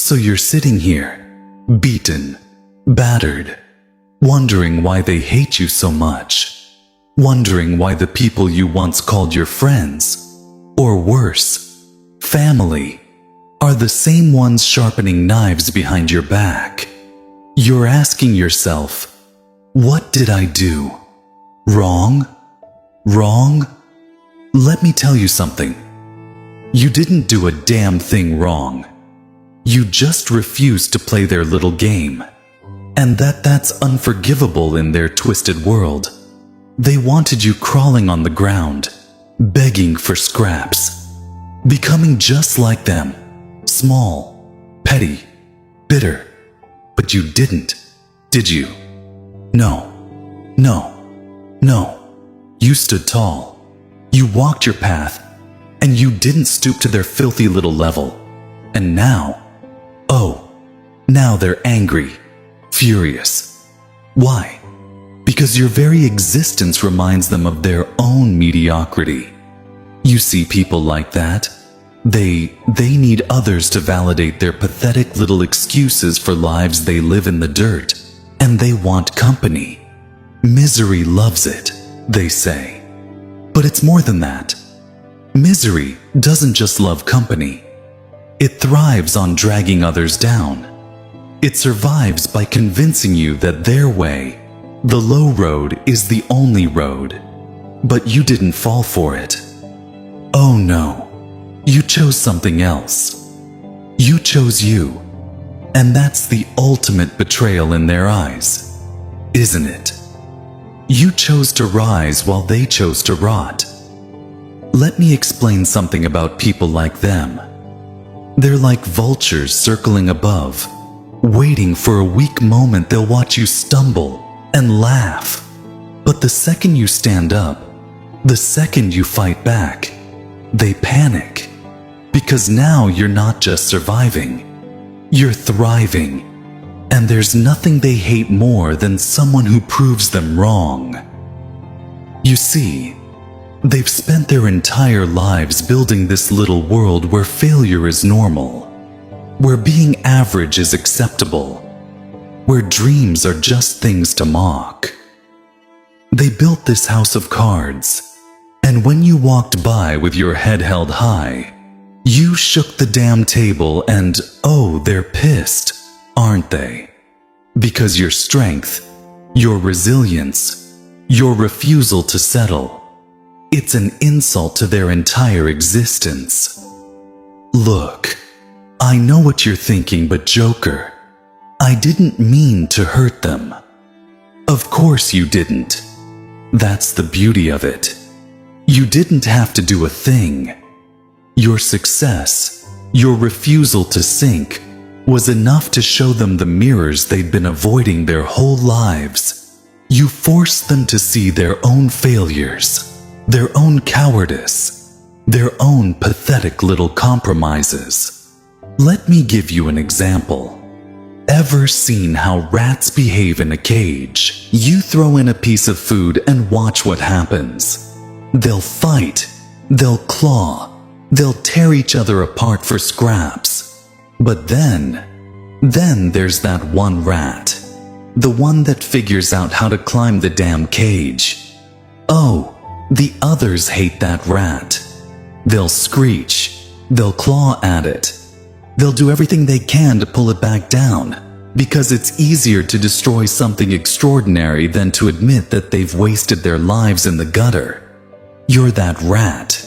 So you're sitting here, beaten, battered, wondering why they hate you so much, wondering why the people you once called your friends, or worse, family, are the same ones sharpening knives behind your back. You're asking yourself, what did I do? Wrong? Wrong? Let me tell you something. You didn't do a damn thing wrong. You just refused to play their little game. And that's unforgivable in their twisted world. They wanted you crawling on the ground, begging for scraps, becoming just like them, small, petty, bitter. But you didn't, did you? No, no, no. You stood tall. You walked your path, and you didn't stoop to their filthy little level. And now, now they're angry, furious. Why? Because your very existence reminds them of their own mediocrity. You see people like that? They need others to validate their pathetic little excuses for lives they live in the dirt, and they want company. Misery loves it, they say. But it's more than that. Misery doesn't just love company. It thrives on dragging others down. It survives by convincing you that their way, the low road, is the only road. But you didn't fall for it. Oh no. You chose something else. You chose you. And that's the ultimate betrayal in their eyes, isn't it? You chose to rise while they chose to rot. Let me explain something about people like them. They're like vultures circling above, waiting for a weak moment they'll watch you stumble and laugh. But the second you stand up, the second you fight back, they panic. Because now you're not just surviving, you're thriving. And there's nothing they hate more than someone who proves them wrong. You see, they've spent their entire lives building this little world where failure is normal, where being average is acceptable, where dreams are just things to mock. They built this house of cards, and when you walked by with your head held high, you shook the damn table and, oh, they're pissed, aren't they? Because your strength, your resilience, your refusal to settle, it's an insult to their entire existence. Look, I know what you're thinking, but Joker, I didn't mean to hurt them. Of course you didn't. That's the beauty of it. You didn't have to do a thing. Your success, your refusal to sink, was enough to show them the mirrors they'd been avoiding their whole lives. You forced them to see their own failures, their own cowardice, their own pathetic little compromises. Let me give you an example. Ever seen how rats behave in a cage? You throw in a piece of food and watch what happens. They'll fight, they'll claw, they'll tear each other apart for scraps. But then there's that one rat, the one that figures out how to climb the damn cage. Oh, the others hate that rat. They'll screech, they'll claw at it. They'll do everything they can to pull it back down, because it's easier to destroy something extraordinary than to admit that they've wasted their lives in the gutter. You're that rat,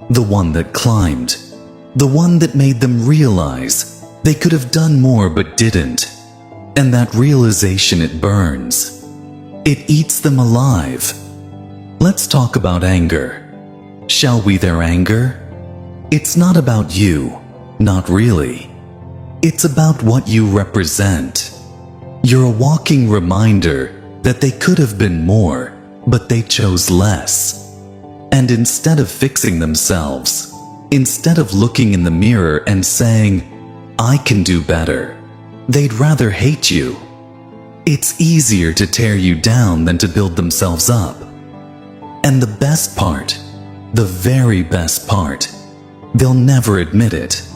the one that climbed, the one that made them realize they could have done more but didn't. And that realization, it burns. It eats them alive. Let's talk about anger. Shall we? Their anger? It's not about you, not really. It's about what you represent. You're a walking reminder that they could have been more, but they chose less. And instead of fixing themselves, instead of looking in the mirror and saying, I can do better, they'd rather hate you. It's easier to tear you down than to build themselves up. And the best part, the very best part, they'll never admit it.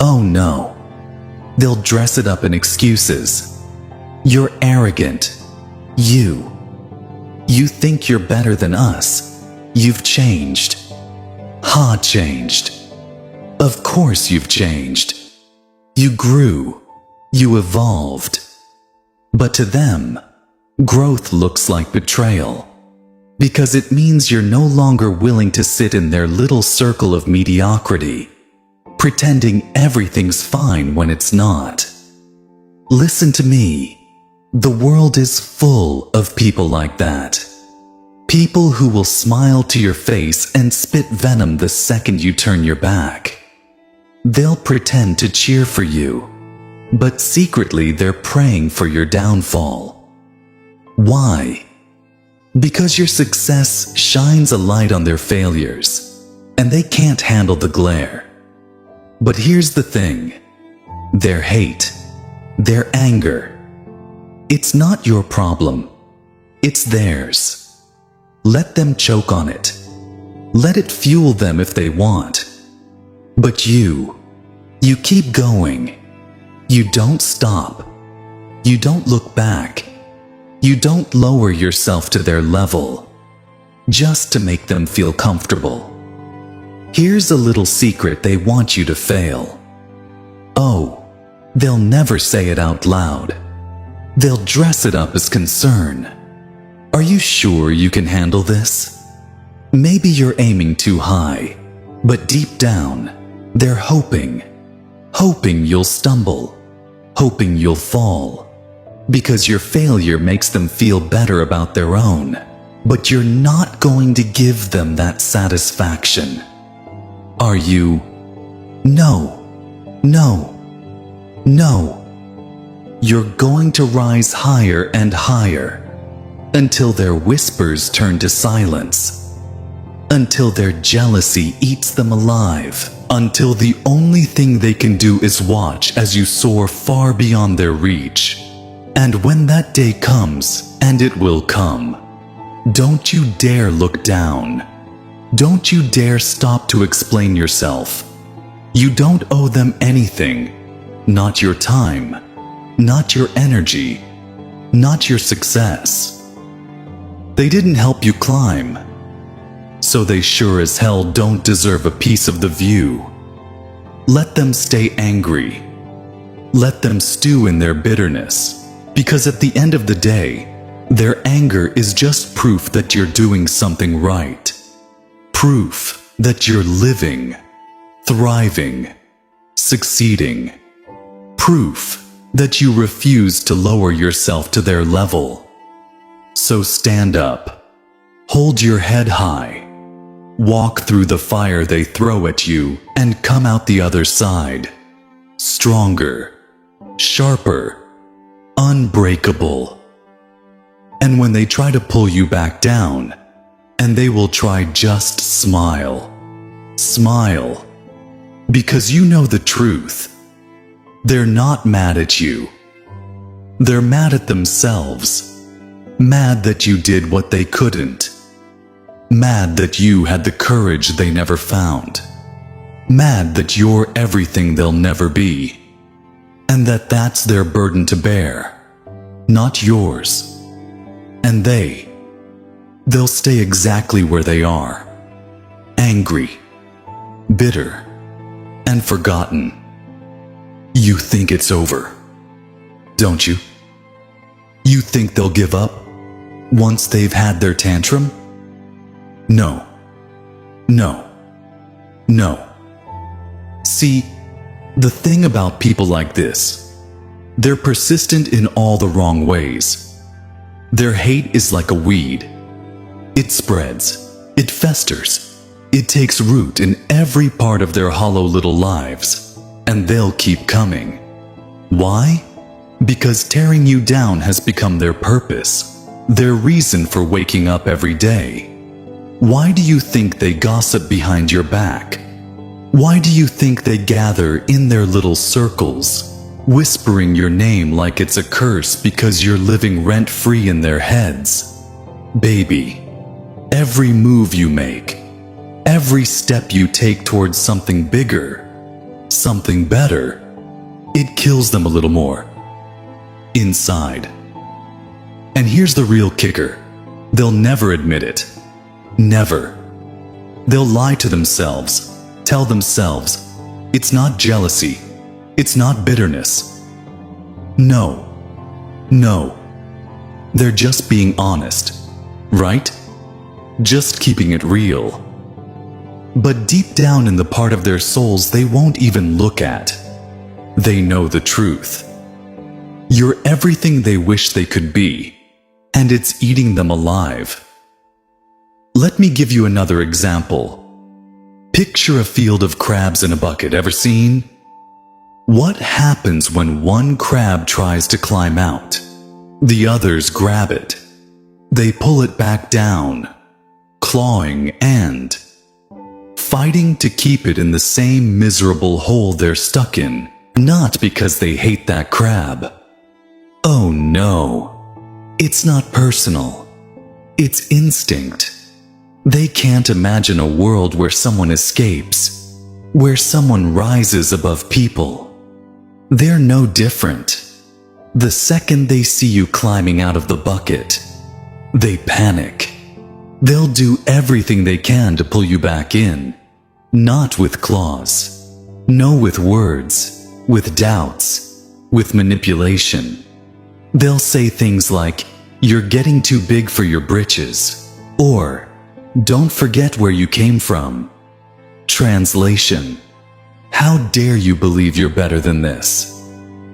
Oh no. They'll dress it up in excuses. You're arrogant. You think you're better than us. You've changed. Ha, changed. Of course you've changed. You grew. You evolved. But to them, growth looks like betrayal. Because it means you're no longer willing to sit in their little circle of mediocrity, pretending everything's fine when it's not. Listen to me. The world is full of people like that. People who will smile to your face and spit venom the second you turn your back. They'll pretend to cheer for you, but secretly they're praying for your downfall. Why? Because your success shines a light on their failures, and they can't handle the glare. But here's the thing. Their hate, their anger, it's not your problem. It's theirs. Let them choke on it. Let it fuel them if they want. But you keep going. You don't stop. You don't look back. You don't lower yourself to their level, just to make them feel comfortable. Here's a little secret they want you to fail. Oh, they'll never say it out loud. They'll dress it up as concern. Are you sure you can handle this? Maybe you're aiming too high, but deep down, they're hoping you'll stumble, hoping you'll fall. Because your failure makes them feel better about their own, but you're not going to give them that satisfaction. Are you? No. You're going to rise higher and higher, until their whispers turn to silence, until their jealousy eats them alive, until the only thing they can do is watch as you soar far beyond their reach. And when that day comes, and it will come, don't you dare look down. Don't you dare stop to explain yourself. You don't owe them anything. Not your time. Not your energy. Not your success. They didn't help you climb. So they sure as hell don't deserve a piece of the view. Let them stay angry. Let them stew in their bitterness. Because at the end of the day, their anger is just proof that you're doing something right. Proof that you're living, thriving, succeeding. Proof that you refuse to lower yourself to their level. So stand up. Hold your head high. Walk through the fire they throw at you and come out the other side. Stronger, sharper, unbreakable. And when they try to pull you back down, and they will try, just smile. Smile. Because you know the truth. They're not mad at you. They're mad at themselves. Mad that you did what they couldn't. Mad that you had the courage they never found. Mad that you're everything they'll never be. And that's their burden to bear, not yours. And they'll stay exactly where they are, angry, bitter, and forgotten. You think it's over, don't you? You think they'll give up once they've had their tantrum? No. See, the thing about people like this, they're persistent in all the wrong ways. Their hate is like a weed. It spreads, it festers, it takes root in every part of their hollow little lives, and they'll keep coming. Why? Because tearing you down has become their purpose, their reason for waking up every day. Why do you think they gossip behind your back? Why do you think they gather in their little circles, whispering your name like it's a curse because you're living rent-free in their heads? Baby, every move you make, every step you take towards something bigger, something better, it kills them a little more. Inside. And here's the real kicker. They'll never admit it. Never. They'll lie to themselves, tell themselves, it's not jealousy, it's not bitterness. No. No. They're just being honest, right? Just keeping it real. But deep down in the part of their souls they won't even look at, they know the truth. You're everything they wish they could be, and it's eating them alive. Let me give you another example. Picture a field of crabs in a bucket. Ever seen? What happens when one crab tries to climb out? The others grab it. They pull it back down, clawing and fighting to keep it in the same miserable hole they're stuck in, not because they hate that crab. Oh no. It's not personal. It's instinct. They can't imagine a world where someone escapes, where someone rises above people. They're no different. The second they see you climbing out of the bucket, they panic. They'll do everything they can to pull you back in. Not with claws. No, with words, with doubts, with manipulation. They'll say things like, "You're getting too big for your britches," or "Don't forget where you came from." Translation: how dare you believe you're better than this?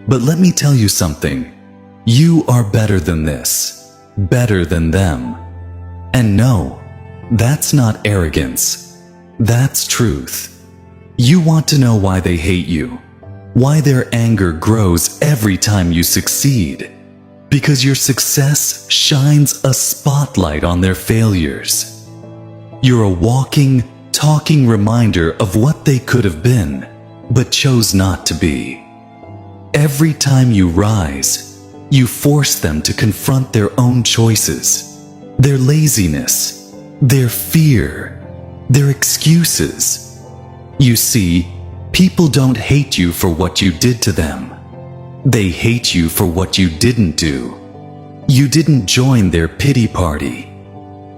But let me tell you something. You are better than this. Better than them. And no, that's not arrogance. That's truth. You want to know why they hate you, why their anger grows every time you succeed. Because your success shines a spotlight on their failures. You're a walking, talking reminder of what they could have been, but chose not to be. Every time you rise, you force them to confront their own choices, their laziness, their fear, their excuses. You see, people don't hate you for what you did to them. They hate you for what you didn't do. You didn't join their pity party.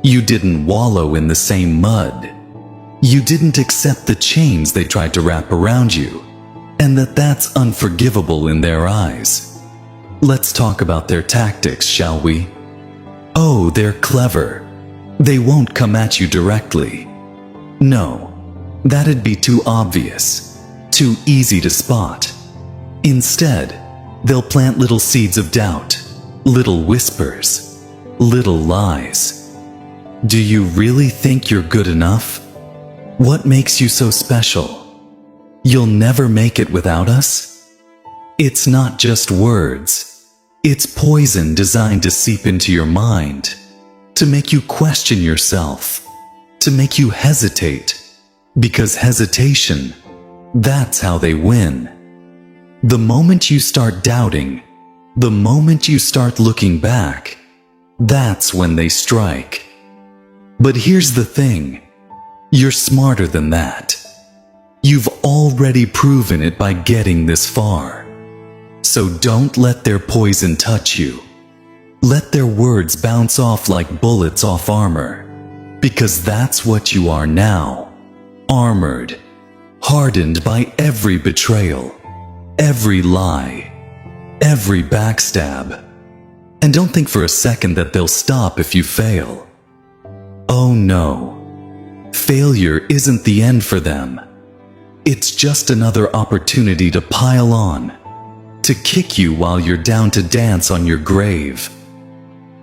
You didn't wallow in the same mud. You didn't accept the chains they tried to wrap around you, and that's unforgivable in their eyes. Let's talk about their tactics, shall we? Oh, they're clever. They won't come at you directly. No, that'd be too obvious, too easy to spot. Instead, they'll plant little seeds of doubt, little whispers, little lies. Do you really think you're good enough? What makes you so special? You'll never make it without us? It's not just words. It's poison designed to seep into your mind, to make you question yourself, to make you hesitate. Because hesitation, that's how they win. The moment you start doubting, the moment you start looking back, that's when they strike. But here's the thing. You're smarter than that. You've already proven it by getting this far. So don't let their poison touch you. Let their words bounce off like bullets off armor. Because that's what you are now. Armored. Hardened by every betrayal. Every lie. Every backstab. And don't think for a second that they'll stop if you fail. Oh no. Failure isn't the end for them. It's just another opportunity to pile on, to kick you while you're down to dance on your grave.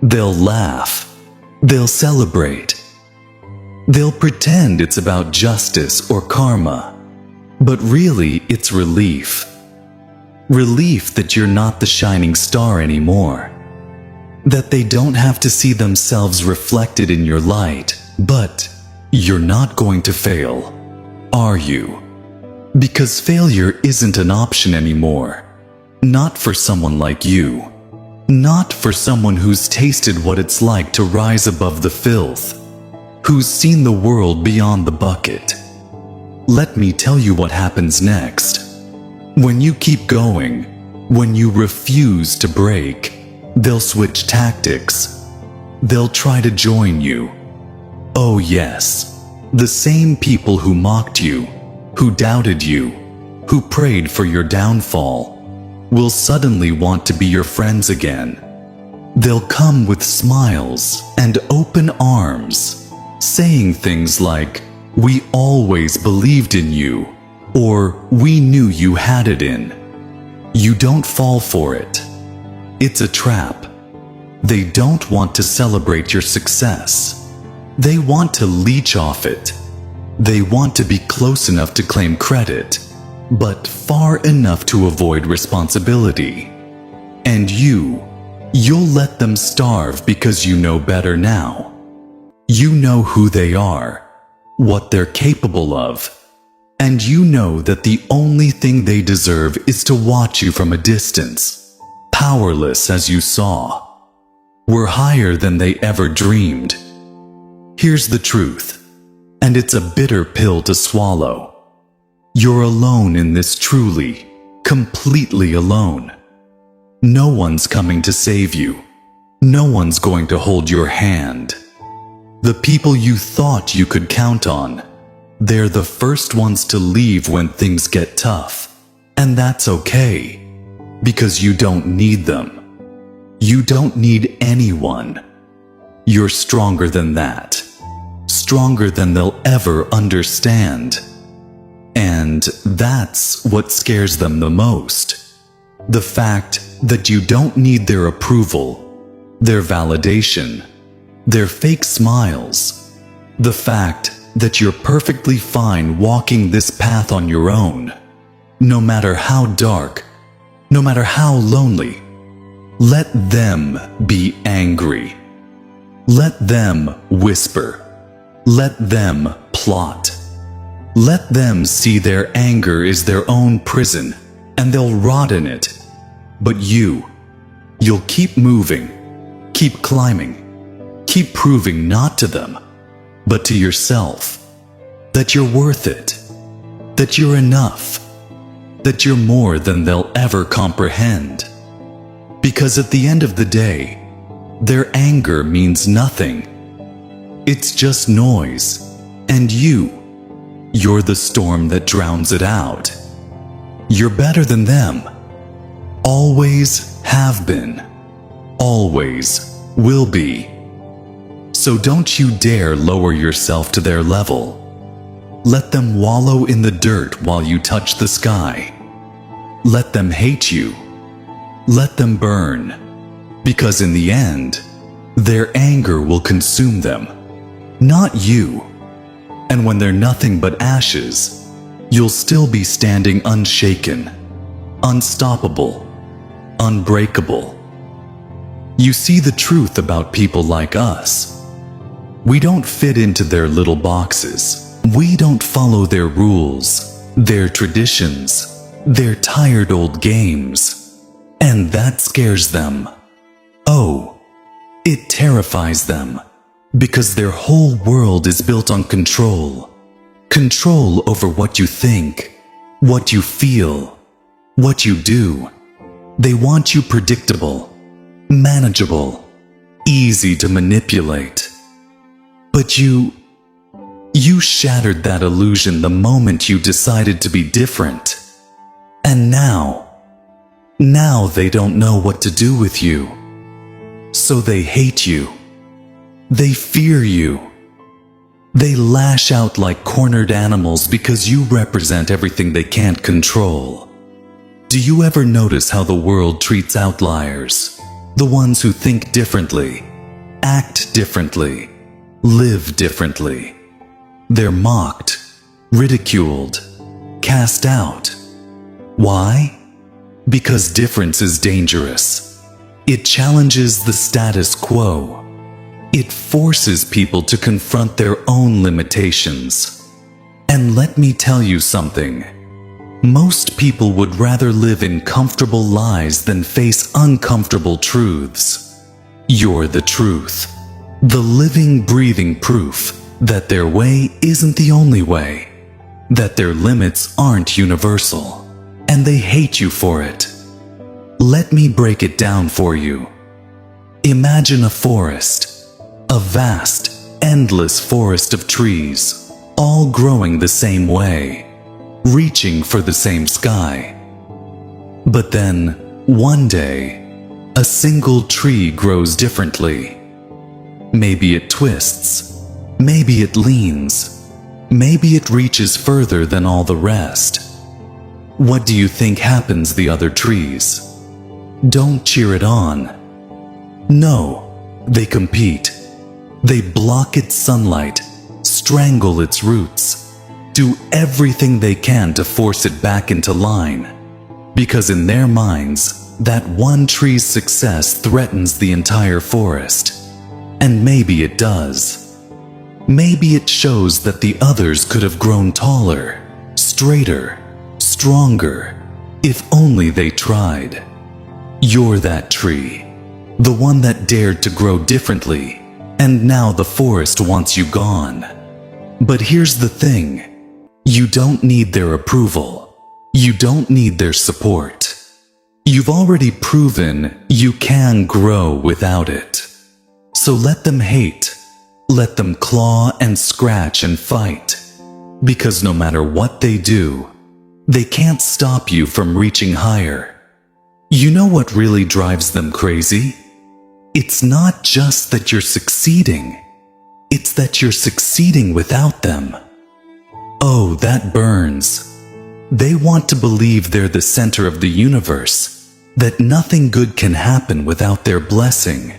They'll laugh. They'll celebrate. They'll pretend it's about justice or karma. But really, it's relief. Relief that you're not the shining star anymore. That they don't have to see themselves reflected in your light. But you're not going to fail, are you? Because failure isn't an option anymore. Not for someone like you. Not for someone who's tasted what it's like to rise above the filth. Who's seen the world beyond the bucket. Let me tell you what happens next. When you keep going, when you refuse to break, they'll switch tactics. They'll try to join you. Oh yes, the same people who mocked you, who doubted you, who prayed for your downfall, will suddenly want to be your friends again. They'll come with smiles and open arms, saying things like, "We always believed in you," or "We knew you had it in." You don't fall for it. It's a trap. They don't want to celebrate your success. They want to leech off it. They want to be close enough to claim credit, but far enough to avoid responsibility. And you'll let them starve because you know better now. You know who they are, what they're capable of, and you know that the only thing they deserve is to watch you from a distance, powerless as you saw. We're higher than they ever dreamed. Here's the truth, and it's a bitter pill to swallow. You're alone in this, truly, completely alone. No one's coming to save you. No one's going to hold your hand. The people you thought you could count on, they're the first ones to leave when things get tough. And that's okay, because you don't need them. You don't need anyone. You're stronger than that. Stronger than they'll ever understand. And that's what scares them the most. The fact that you don't need their approval, their validation, their fake smiles. The fact that you're perfectly fine walking this path on your own, no matter how dark, no matter how lonely. Let them be angry. Let them whisper. Let them plot. Let them see their anger is their own prison, and they'll rot in it. But you'll keep moving, keep climbing, keep proving not to them, but to yourself, that you're worth it, that you're enough, that you're more than they'll ever comprehend. Because at the end of the day, their anger means nothing. It's just noise, and you're the storm that drowns it out. You're better than them. Always have been. Always will be. So don't you dare lower yourself to their level. Let them wallow in the dirt while you touch the sky. Let them hate you. Let them burn. Because in the end, their anger will consume them, not you. And when they're nothing but ashes, you'll still be standing unshaken, unstoppable, unbreakable. You see the truth about people like us. We don't fit into their little boxes. We don't follow their rules, their traditions, their tired old games. And that scares them. Oh, it terrifies them. Because their whole world is built on control. Control over what you think, what you feel, what you do. They want you predictable, manageable, easy to manipulate. But you shattered that illusion the moment you decided to be different. And now they don't know what to do with you. So they hate you. They fear you. They lash out like cornered animals because you represent everything they can't control. Do you ever notice how the world treats outliers? The ones who think differently, act differently, live differently. They're mocked, ridiculed, cast out. Why? Because difference is dangerous. It challenges the status quo. It forces people to confront their own limitations. And let me tell you something. Most people would rather live in comfortable lies than face uncomfortable truths. You're the truth. The living, breathing proof that their way isn't the only way. That their limits aren't universal. and they hate you for it. Let me break it down for you. Imagine a forest, a vast, endless forest of trees, all growing the same way, reaching for the same sky. But then, one day, a single tree grows differently. Maybe it twists, maybe it leans, maybe it reaches further than all the rest. What do you think happens the other trees? Don't cheer it on. No, they compete. They block its sunlight, strangle its roots, do everything they can to force it back into line. Because in their minds, that one tree's success threatens the entire forest. And maybe it does. Maybe it shows that the others could have grown taller, straighter, stronger, if only they tried. You're that tree, the one that dared to grow differently, and now the forest wants you gone. But here's the thing, you don't need their approval. You don't need their support. You've already proven you can grow without it. So let them hate, let them claw and scratch and fight, because no matter what they do, they can't stop you from reaching higher. You know what really drives them crazy? It's not just that you're succeeding, it's that you're succeeding without them. Oh, that burns. They want to believe they're the center of the universe, that nothing good can happen without their blessing,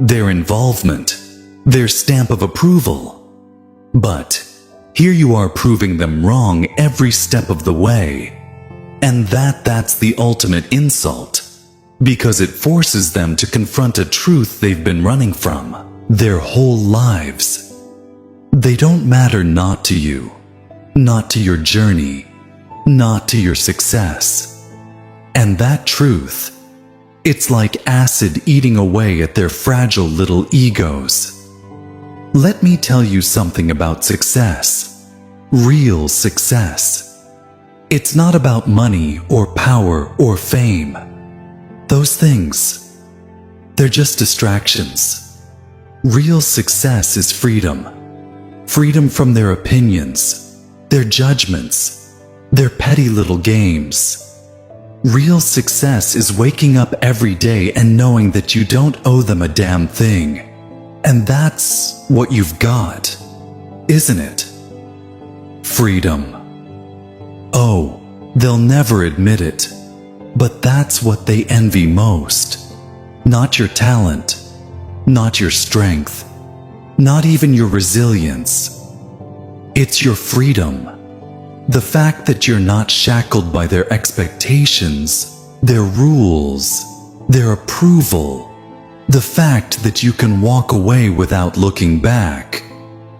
their involvement, their stamp of approval. But here you are proving them wrong every step of the way. And that's the ultimate insult, because it forces them to confront a truth they've been running from their whole lives. They don't matter, not to you, not to your journey, not to your success. And that truth, it's like acid eating away at their fragile little egos. Let me tell you something about success. Real success. It's not about money or power or fame. Those things, they're just distractions. Real success is freedom. Freedom from their opinions, their judgments, their petty little games. Real success is waking up every day and knowing that you don't owe them a damn thing. And that's what you've got, isn't it? Freedom. Oh, they'll never admit it, but that's what they envy most. Not your talent, not your strength, not even your resilience. It's your freedom. The fact that you're not shackled by their expectations, their rules, their approval. The fact that you can walk away without looking back.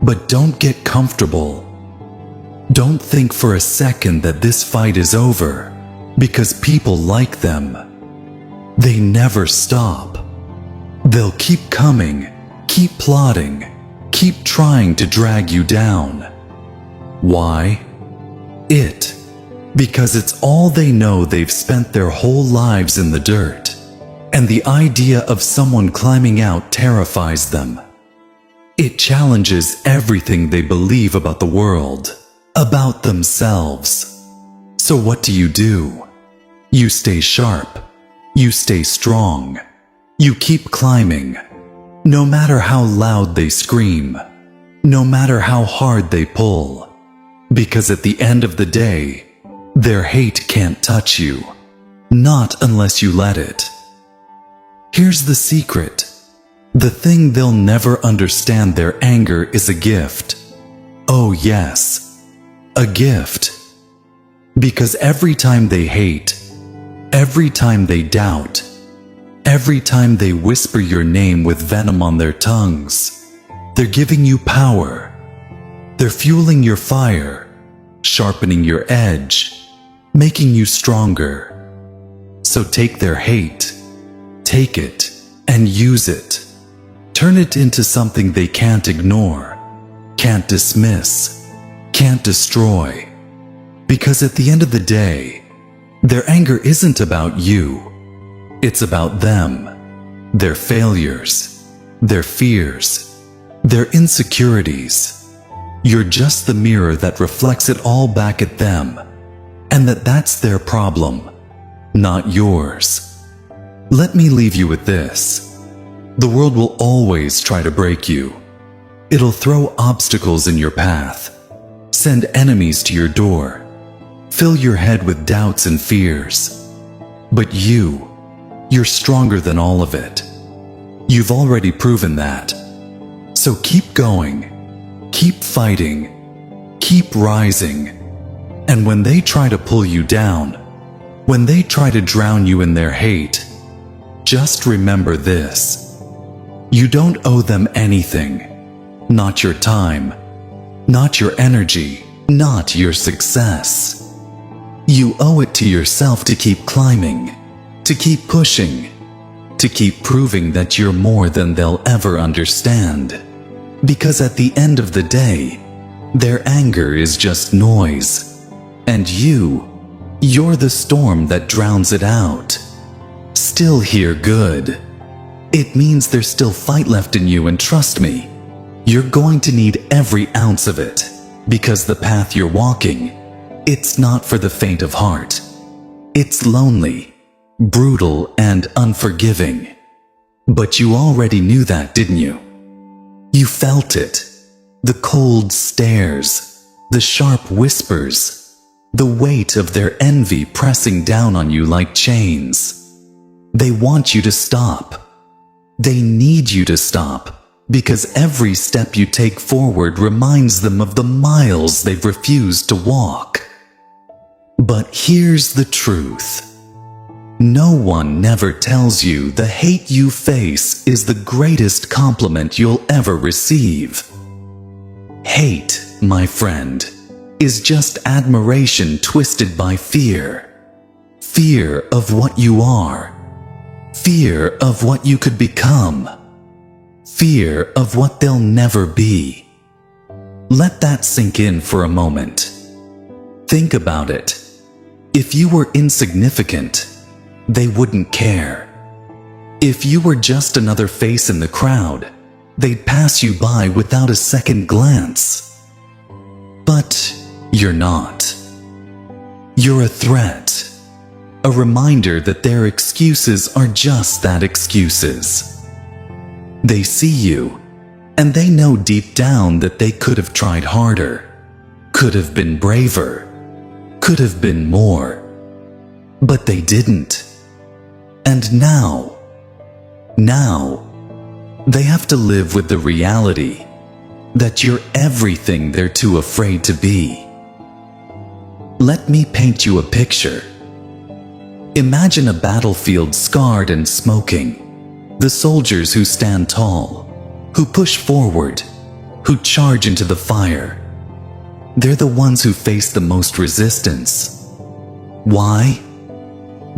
But don't get comfortable. Don't think for a second that this fight is over, because people like them. They never stop. They'll keep coming, keep plotting, keep trying to drag you down. Why? Because it's all they know. They've spent their whole lives in the dirt, and the idea of someone climbing out terrifies them. It challenges everything they believe about the world, about themselves. So what do? You stay sharp, you stay strong, you keep climbing, no matter how loud they scream, no matter how hard they pull. Because at the end of the day, their hate can't touch you. Not unless you let it. Here's the secret. The thing they'll never understand, their anger is a gift. Oh yes, a gift. Because every time they hate, every time they doubt, every time they whisper your name with venom on their tongues, they're giving you power. They're fueling your fire, sharpening your edge, making you stronger. So take their hate, take it, and use it. Turn it into something they can't ignore, can't dismiss, can't destroy. Because at the end of the day, Their anger isn't about you. It's about them, their failures, their fears, their insecurities. You're just the mirror that reflects it all back at them, and that's their problem, not yours. Let me leave you with this. The world will always try to break you. It'll throw obstacles in your path, send enemies to your door, fill your head with doubts and fears. But you're stronger than all of it. You've already proven that. So keep going, keep fighting, keep rising. And when they try to pull you down, when they try to drown you in their hate, just remember this. You don't owe them anything. Not your time, not your energy, not your success. You owe it to yourself to keep climbing, to keep pushing, to keep proving that you're more than they'll ever understand. Because at the end of the day, their anger is just noise. And you're the storm that drowns it out. Still hear good. It means there's still fight left in you, and trust me, you're going to need every ounce of it, because the path you're walking, it's not for the faint of heart. It's lonely, brutal, and unforgiving. But you already knew that, didn't you? You felt it. The cold stares, the sharp whispers, the weight of their envy pressing down on you like chains. They want you to stop. They need you to stop. Because every step you take forward reminds them of the miles they've refused to walk. But here's the truth. No one never tells you the hate you face is the greatest compliment you'll ever receive. Hate, my friend, is just admiration twisted by fear. Fear of what you are. Fear of what you could become. Fear of what they'll never be. Let that sink in for a moment. Think about it. If you were insignificant, they wouldn't care. If you were just another face in the crowd, they'd pass you by without a second glance. But you're not. You're a threat. A reminder that their excuses are just that, excuses. They see you, and they know deep down that they could have tried harder, could have been braver, could have been more. But they didn't. And now, they have to live with the reality that you're everything they're too afraid to be. Let me paint you a picture. Imagine a battlefield scarred and smoking. The soldiers who stand tall, who push forward, who charge into the fire. They're the ones who face the most resistance. Why?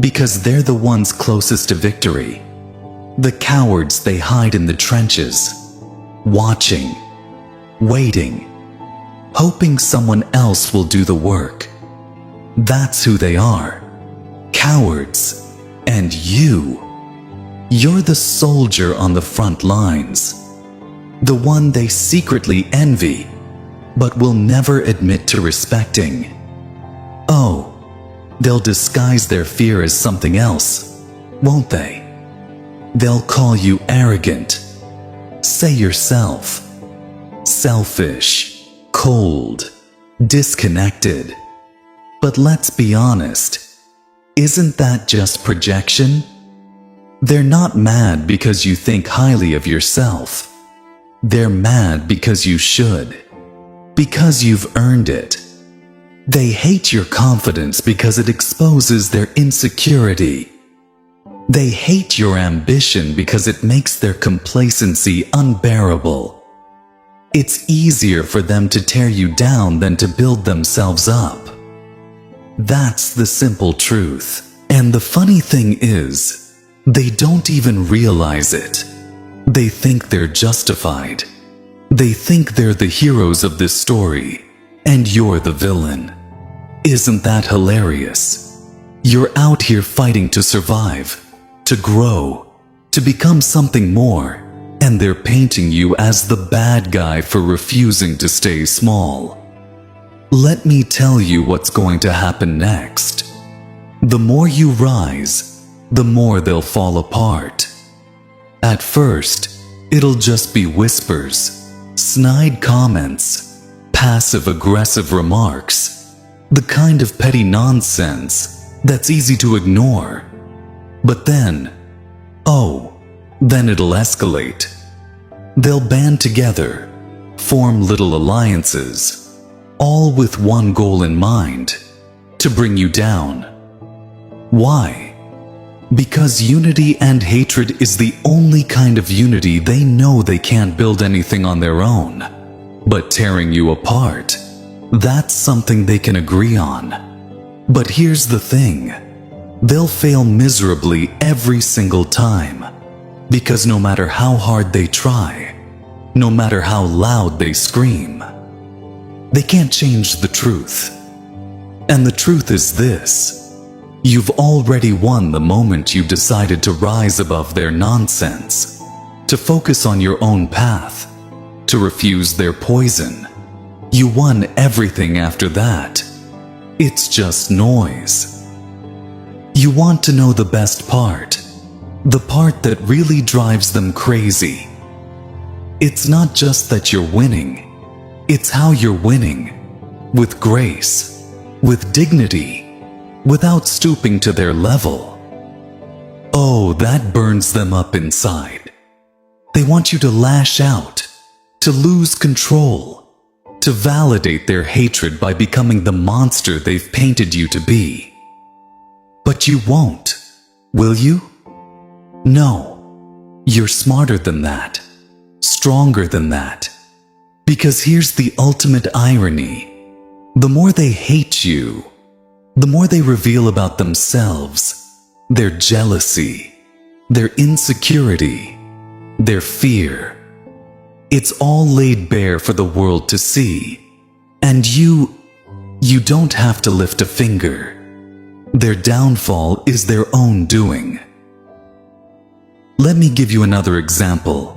Because they're the ones closest to victory. The cowards, they hide in the trenches, watching, waiting, hoping someone else will do the work. That's who they are. Cowards. And you're the soldier on the front lines. The one they secretly envy, but will never admit to respecting. Oh, they'll disguise their fear as something else, won't they? They'll call you arrogant. Say yourself. Selfish, cold, disconnected. But let's be honest, isn't that just projection? They're not mad because you think highly of yourself. They're mad because you should. Because you've earned it. They hate your confidence because it exposes their insecurity. They hate your ambition because it makes their complacency unbearable. It's easier for them to tear you down than to build themselves up. That's the simple truth. And the funny thing is, they don't even realize it. They think they're justified. They think they're the heroes of this story, and you're the villain. Isn't that hilarious? You're out here fighting to survive, to grow, to become something more, and they're painting you as the bad guy for refusing to stay small. Let me tell you what's going to happen next. The more you rise, the more they'll fall apart. At first, it'll just be whispers, snide comments, passive-aggressive remarks, the kind of petty nonsense that's easy to ignore. But then it'll escalate. They'll band together, form little alliances, all with one goal in mind, to bring you down. Why? Because unity and hatred is the only kind of unity they know. They can't build anything on their own. But tearing you apart, that's something they can agree on. But here's the thing. They'll fail miserably every single time. Because no matter how hard they try, no matter how loud they scream, they can't change the truth. And the truth is this. You've already won the moment you decided to rise above their nonsense, to focus on your own path, to refuse their poison. You won everything after that. It's just noise. You want to know the best part, the part that really drives them crazy. It's not just that you're winning, it's how you're winning, with grace, with dignity, without stooping to their level. Oh, that burns them up inside. They want you to lash out, to lose control, to validate their hatred by becoming the monster they've painted you to be. But you won't, will you? No, you're smarter than that, stronger than that. Because here's the ultimate irony. The more they hate you, the more they reveal about themselves, their jealousy, their insecurity, their fear. It's all laid bare for the world to see. And you don't have to lift a finger. Their downfall is their own doing. Let me give you another example.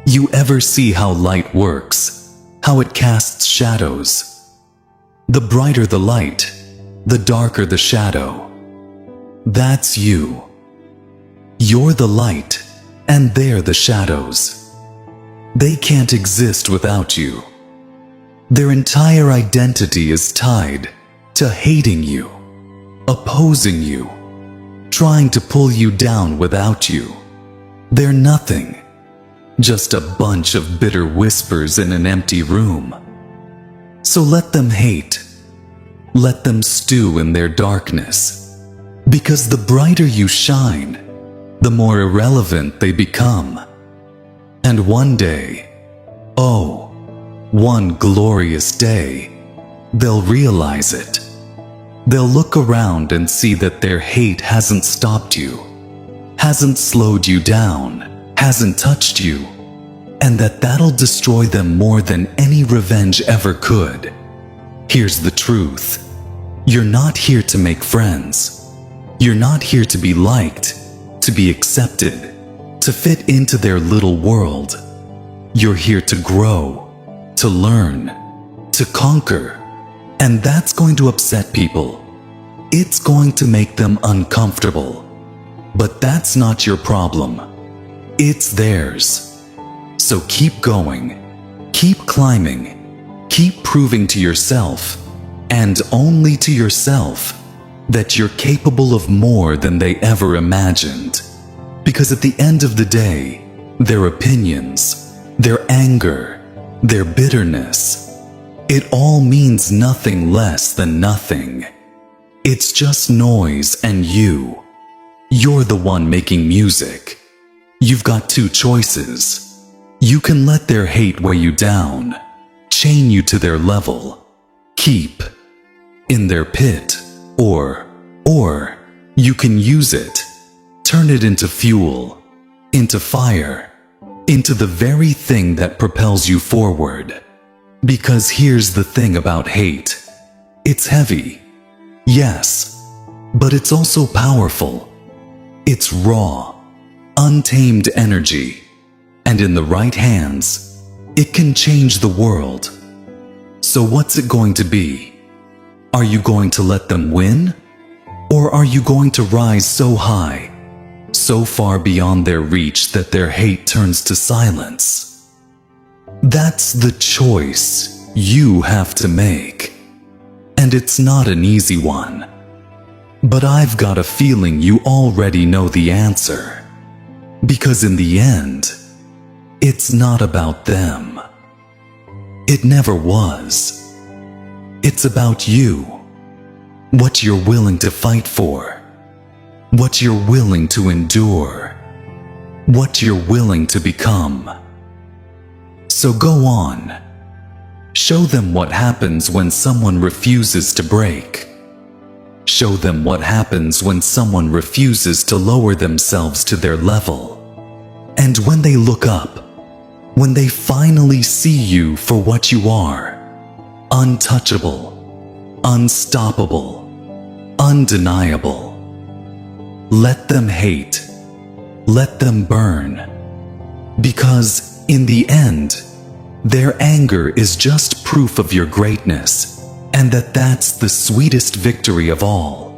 You ever see how light works, how it casts shadows? The brighter the light, the darker the shadow. That's you. You're the light, and they're the shadows. They can't exist without you. Their entire identity is tied to hating you, opposing you, trying to pull you down without you. They're nothing, just a bunch of bitter whispers in an empty room. So let them hate. Let them stew in their darkness. Because the brighter you shine, the more irrelevant they become. And one day, one glorious day, they'll realize it. They'll look around and see that their hate hasn't stopped you, hasn't slowed you down, hasn't touched you, and that'll destroy them more than any revenge ever could. Here's the truth. You're not here to make friends. You're not here to be liked, to be accepted, to fit into their little world. You're here to grow, to learn, to conquer. And that's going to upset people. It's going to make them uncomfortable. But that's not your problem. It's theirs. So keep going, keep climbing, keep proving to yourself, and only to yourself, that you're capable of more than they ever imagined. Because at the end of the day, their opinions, their anger, their bitterness, it all means nothing less than nothing. It's just noise, and you're the one making music. You've got two choices. You can let their hate weigh you down, chain you to their level, keep in their pit, or you can use it, turn it into fuel, into fire, into the very thing that propels you forward. Because here's the thing about hate. It's heavy, yes, but it's also powerful. It's raw, untamed energy, and in the right hands, it can change the world. So what's it going to be? Are you going to let them win? Or are you going to rise so high, so far beyond their reach that their hate turns to silence? That's the choice you have to make. And it's not an easy one. But I've got a feeling you already know the answer. Because in the end, it's not about them. It never was. It's about you. What you're willing to fight for. What you're willing to endure. What you're willing to become. So go on. Show them what happens when someone refuses to break. Show them what happens when someone refuses to lower themselves to their level. And when they look up, when they finally see you for what you are, untouchable, unstoppable, undeniable, let them hate, let them burn. Because in the end, their anger is just proof of your greatness, and that's the sweetest victory of all.